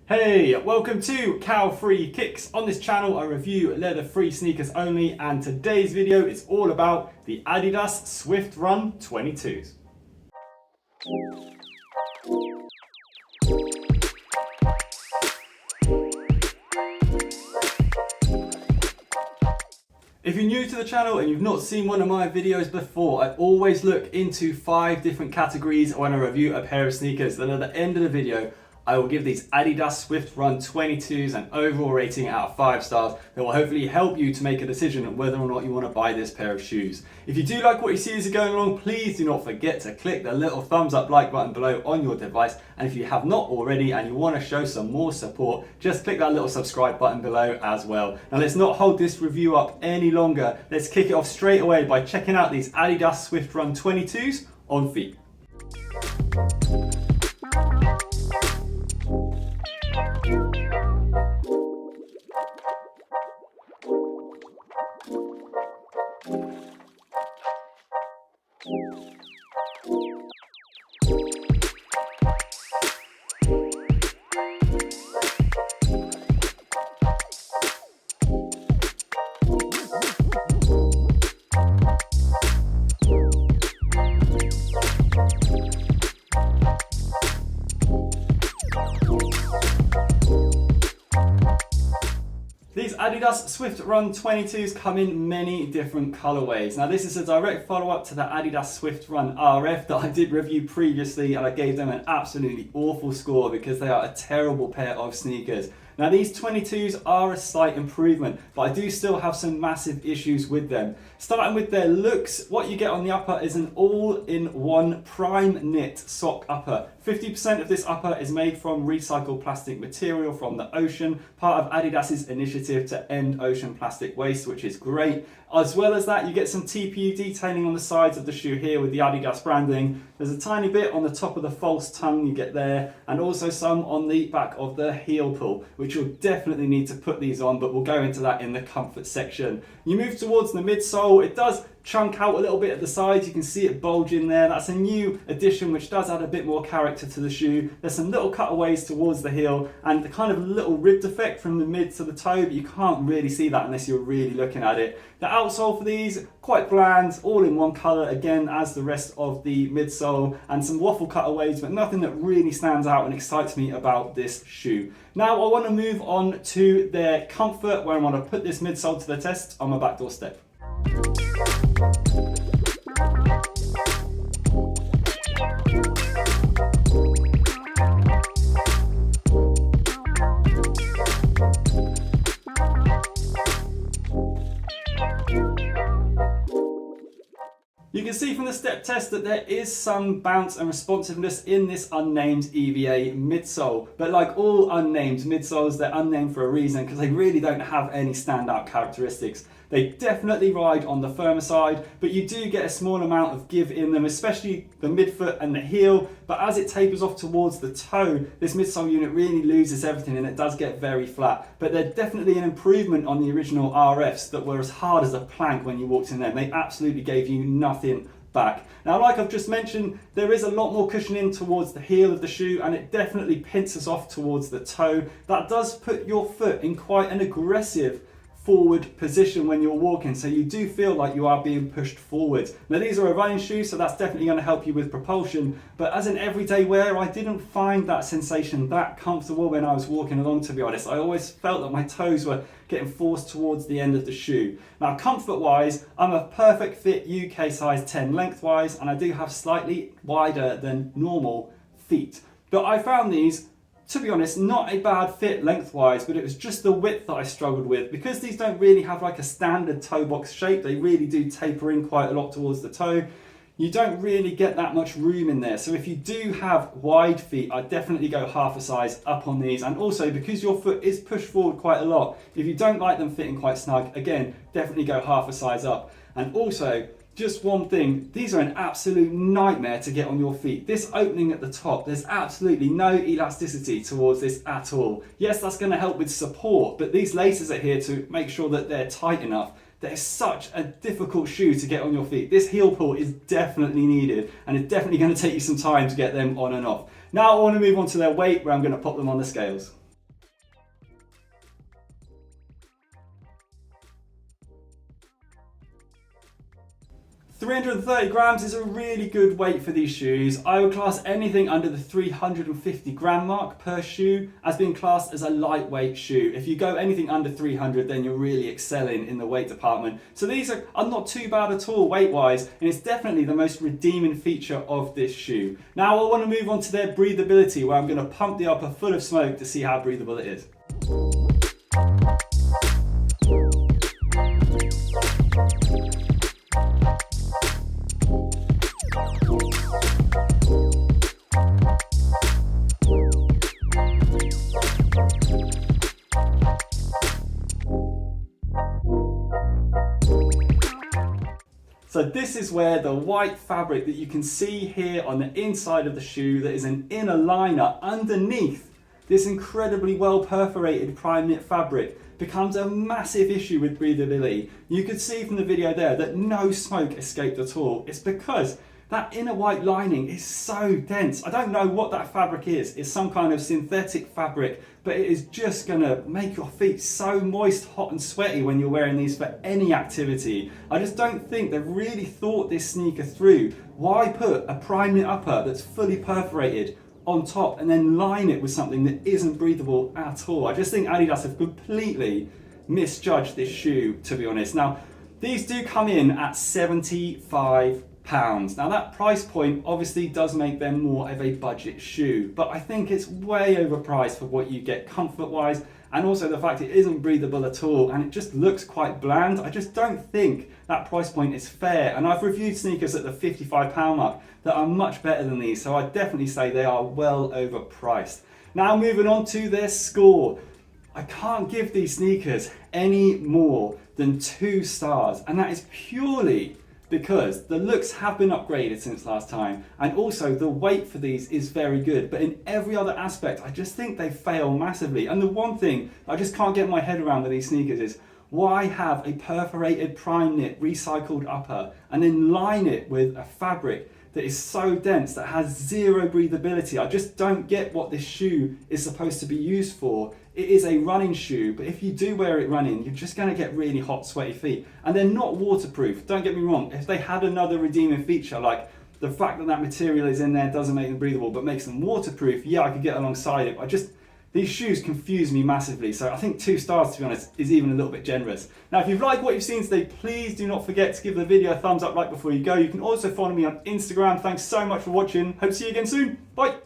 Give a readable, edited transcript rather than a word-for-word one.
Hey, welcome to Cow-Free Kicks. On this channel I review leather-free sneakers only, and today's video is all about the Adidas Swift Run 22s. If you're new to the channel and you've not seen one of my videos before, I always look into 5 different categories when I review a pair of sneakers. Then at the end of the video, I will give these Adidas Swift Run 22s an overall rating out of 5 stars that will hopefully help you to make a decision on whether or not you want to buy this pair of shoes. If you do like what you see as you're going along, please do not forget to click the little thumbs up like button below on your device. And if you have not already and you want to show some more support, just click that little subscribe button below as well. Now let's not hold this review up any longer. Let's kick it off straight away by checking out these Adidas Swift Run 22s on feet. These Adidas Swift Run 22s come in many different colorways. Now this is a direct follow-up to the Adidas Swift Run RF that I did review previously, and I gave them an absolutely awful score because they are a terrible pair of sneakers. Now these 22s are a slight improvement, but I do still have some massive issues with them. Starting with their looks, what you get on the upper is an all-in-one prime knit sock upper. 50% of this upper is made from recycled plastic material from the ocean, part of Adidas's initiative to end ocean plastic waste, which is great. As well as that, you get some TPU detailing on the sides of the shoe here with the Adidas branding. There's a tiny bit on the top of the false tongue you get there, and also some on the back of the heel pull, which you'll definitely need to put these on, but we'll go into that in the comfort section. You move towards the midsole, it does chunk out a little bit at the sides, you can see it bulge in there. That's a new addition which does add a bit more character to the shoe. There's some little cutaways towards the heel and the kind of little ribbed effect from the mid to the toe, but you can't really see that unless you're really looking at it. The outsole for these, quite bland, all in one colour again as the rest of the midsole, and some waffle cutaways, but nothing that really stands out and excites me about this shoe. Now I want to move on to their comfort, where I'm going to put this midsole to the test on my back doorstep. You can see from the step test that there is some bounce and responsiveness in this unnamed EVA midsole, but like all unnamed midsoles, they're unnamed for a reason because they really don't have any standout characteristics. They definitely ride on the firmer side, but you do get a small amount of give in them, especially the midfoot and the heel. But as it tapers off towards the toe, this midsole unit really loses everything and it does get very flat. But they're definitely an improvement on the original RFs that were as hard as a plank when you walked in them. They absolutely gave you nothing back. Now, like I've just mentioned, there is a lot more cushioning towards the heel of the shoe, and it definitely pinces off towards the toe. That does put your foot in quite an aggressive forward position when you're walking, so you do feel like you are being pushed forward. Now these are a running shoe, so that's definitely going to help you with propulsion, but as an everyday wear, I didn't find that sensation that comfortable when I was walking along, to be honest. I always felt that my toes were getting forced towards the end of the shoe. Now comfort wise, I'm a perfect fit UK size 10 lengthwise, and I do have slightly wider than normal feet, but I found these, to be honest, not a bad fit lengthwise, but it was just the width that I struggled with. Because these don't really have like a standard toe box shape, they really do taper in quite a lot towards the toe. You don't really get that much room in there. So if you do have wide feet, I'd definitely go half a size up on these. And also because your foot is pushed forward quite a lot, if you don't like them fitting quite snug, again, definitely go half a size up. And also, just one thing, these are an absolute nightmare to get on your feet. This opening at the top, there's absolutely no elasticity towards this at all. Yes, that's going to help with support, but these laces are here to make sure that they're tight enough. They're such a difficult shoe to get on your feet. This heel pull is definitely needed, and it's definitely going to take you some time to get them on and off. Now I want to move on to their weight, where I'm going to pop them on the scales. 330 grams is a really good weight for these shoes. I would class anything under the 350 gram mark per shoe as being classed as a lightweight shoe. If you go anything under 300, then you're really excelling in the weight department. So these are not too bad at all weight-wise, and it's definitely the most redeeming feature of this shoe. Now I want to move on to their breathability, where I'm going to pump the upper full of smoke to see how breathable it is. So this is where the white fabric that you can see here on the inside of the shoe, that is an inner liner underneath this incredibly well perforated prime knit fabric, becomes a massive issue with breathability. You could see from the video there that no smoke escaped at all. It's because that inner white lining is so dense. I don't know what that fabric is. It's some kind of synthetic fabric, but it is just gonna make your feet so moist, hot and sweaty when you're wearing these for any activity. I just don't think they've really thought this sneaker through. Why put a prime knit upper that's fully perforated on top and then line it with something that isn't breathable at all? I just think Adidas have completely misjudged this shoe, to be honest. Now, these do come in at £75. Now that price point obviously does make them more of a budget shoe, but I think it's way overpriced for what you get comfort wise, and also the fact it isn't breathable at all and it just looks quite bland. I just don't think that price point is fair, and I've reviewed sneakers at the £55 mark that are much better than these, so I definitely say they are well overpriced. Now moving on to their score. I can't give these sneakers any more than 2 stars, and that is purely because the looks have been upgraded since last time, and also the weight for these is very good, but in every other aspect I just think they fail massively. And the one thing I just can't get my head around with these sneakers is why have a perforated prime knit recycled upper and then line it with a fabric that is so dense that has zero breathability? I just don't get what this shoe is supposed to be used for. It is a running shoe, but if you do wear it running, you're just going to get really hot, sweaty feet. And they're not waterproof, don't get me wrong. If they had another redeeming feature, like the fact that that material is in there doesn't make them breathable, but makes them waterproof, yeah, I could get alongside it. These shoes confuse me massively, so I think 2 stars, to be honest, is even a little bit generous. Now, if you've liked what you've seen today, please do not forget to give the video a thumbs up right before you go. You can also follow me on Instagram. Thanks so much for watching. Hope to see you again soon. Bye.